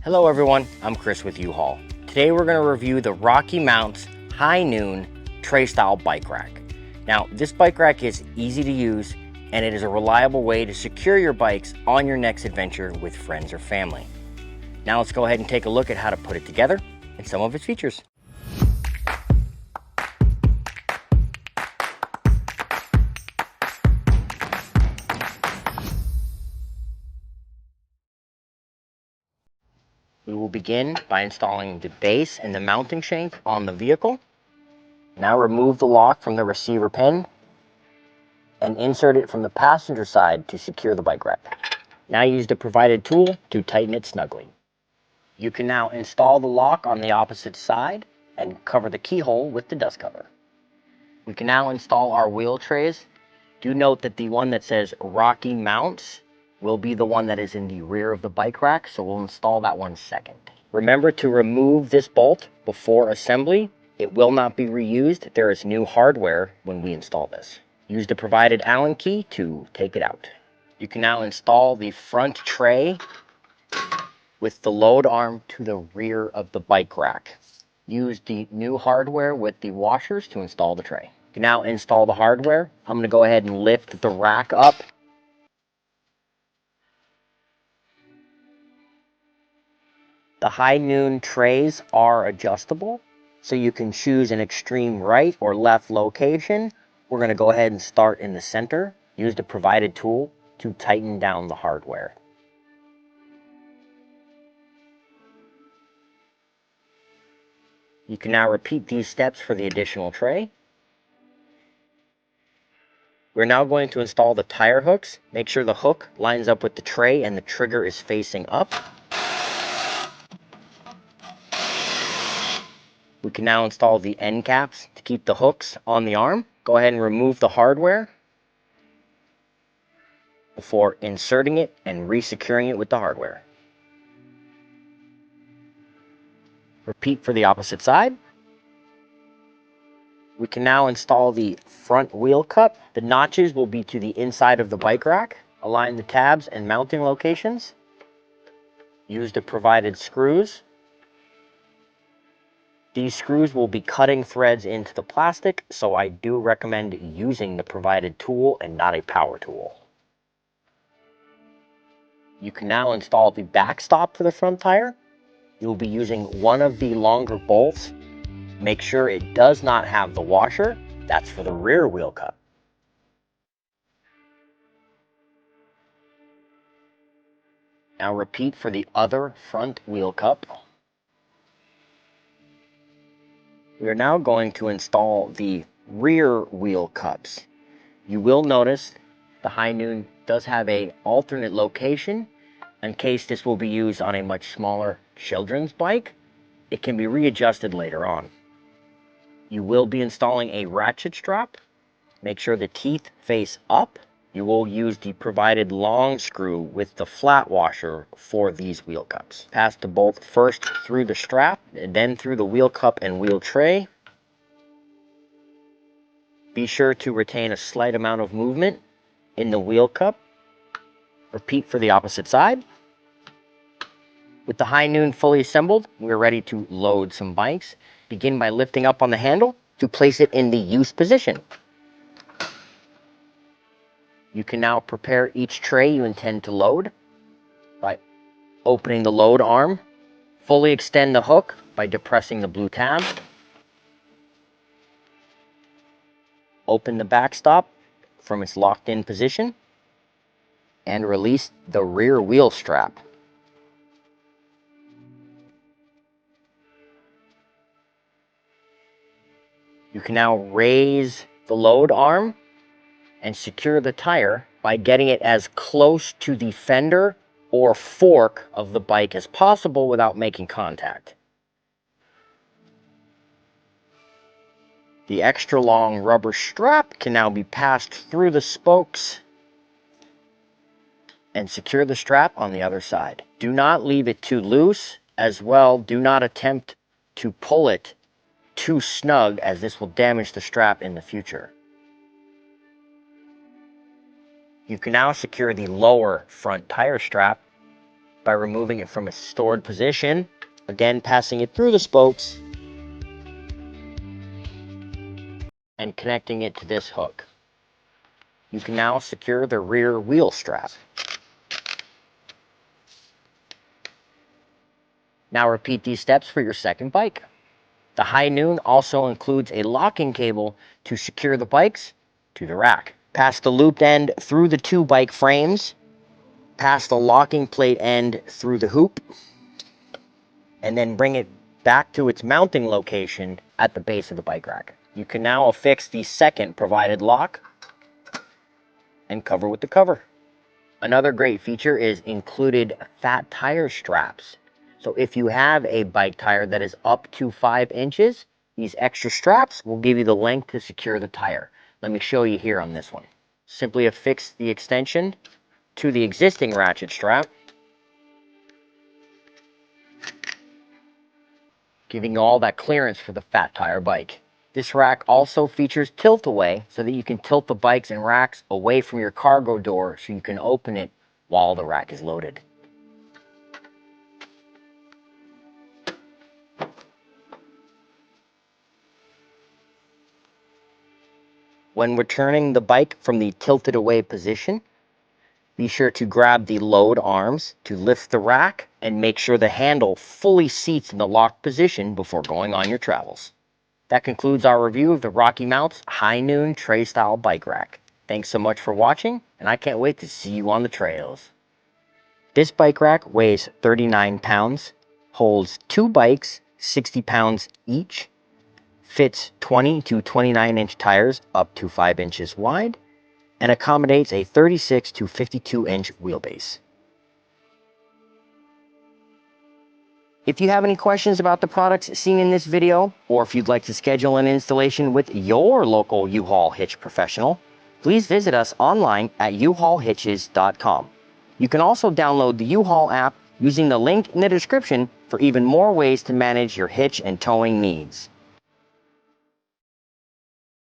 Hello everyone, I'm Chris with U-Haul. Today we're going to review the Rockymounts High Noon tray style bike rack. Now this bike rack is easy to use and it is a reliable way to secure your bikes on your next adventure with friends or family. Now let's go ahead and take a look at how to put it together and some of its features. We will begin by installing the base and the mounting shank on the vehicle. Now remove the lock from the receiver pin and insert it from the passenger side to secure the bike rack. Now use the provided tool to tighten it snugly. You can now install the lock on the opposite side and cover the keyhole with the dust cover. We can now install our wheel trays. Do note that the one that says Rockymounts will be the one that is in the rear of the bike rack, so we'll install that one second. Remember to remove this bolt before assembly. It will not be reused. There is new hardware when we install this. Use the provided Allen key to take it out. You can now install the front tray with the load arm to the rear of the bike rack. Use the new hardware with the washers to install the tray. You can now install the hardware. I'm going to go ahead and lift the rack up. The High Noon trays are adjustable, so you can choose an extreme right or left location. We're going to go ahead and start in the center. Use the provided tool to tighten down the hardware. You can now repeat these steps for the additional tray. We're now going to install the tire hooks. Make sure the hook lines up with the tray and the trigger is facing up. We can now install the end caps to keep the hooks on the arm. Go ahead and remove the hardware before inserting it and re-securing it with the hardware. Repeat for the opposite side. We can now install the front wheel cup. The notches will be to the inside of the bike rack. Align the tabs and mounting locations. Use the provided screws. These screws will be cutting threads into the plastic, so I do recommend using the provided tool and not a power tool. You can now install the backstop for the front tire. You'll be using one of the longer bolts. Make sure it does not have the washer. That's for the rear wheel cup. Now repeat for the other front wheel cup. We are now going to install the rear wheel cups. You will notice the High Noon does have an alternate location in case this will be used on a much smaller children's bike. It can be readjusted later on. You will be installing a ratchet strap. Make sure the teeth face up. You will use the provided long screw with the flat washer for these wheel cups. Pass the bolt first through the strap, and then through the wheel cup and wheel tray. Be sure to retain a slight amount of movement in the wheel cup. Repeat for the opposite side. With the High Noon fully assembled, we're ready to load some bikes. Begin by lifting up on the handle to place it in the use position. You can now prepare each tray you intend to load by opening the load arm. Fully extend the hook by depressing the blue tab. Open the backstop from its locked in position and release the rear wheel strap. You can now raise the load arm and secure the tire by getting it as close to the fender or fork of the bike as possible without making contact. The extra long rubber strap can now be passed through the spokes and secure the strap on the other side. Do not leave it too loose. As well, do not attempt to pull it too snug, as this will damage the strap in the future. You can now secure the lower front tire strap by removing it from its stored position, again passing it through the spokes, and connecting it to this hook. You can now secure the rear wheel strap. Now repeat these steps for your second bike. The High Noon also includes a locking cable to secure the bikes to the rack. Pass the looped end through the two bike frames, pass the locking plate end through the hoop, and then bring it back to its mounting location at the base of the bike rack. You can now affix the second provided lock and cover with the cover. Another great feature is included fat tire straps. So if you have a bike tire that is up to 5 inches, these extra straps will give you the length to secure the tire. Let me show you here on this one. Simply affix the extension to the existing ratchet strap, giving you all that clearance for the fat tire bike. This rack also features tilt-away so that you can tilt the bikes and racks away from your cargo door so you can open it while the rack is loaded. When returning the bike from the tilted away position, be sure to grab the load arms to lift the rack and make sure the handle fully seats in the locked position before going on your travels. That concludes our review of the Rockymounts High Noon Tray Style Bike Rack. Thanks so much for watching, and I can't wait to see you on the trails. This bike rack weighs 39 pounds, holds 2 bikes, 60 pounds each, fits 20 to 29-inch tires up to 5 inches wide, and accommodates a 36 to 52-inch wheelbase. If you have any questions about the products seen in this video, or if you'd like to schedule an installation with your local U-Haul hitch professional, please visit us online at uhaulhitches.com. You can also download the U-Haul app using the link in the description for even more ways to manage your hitch and towing needs.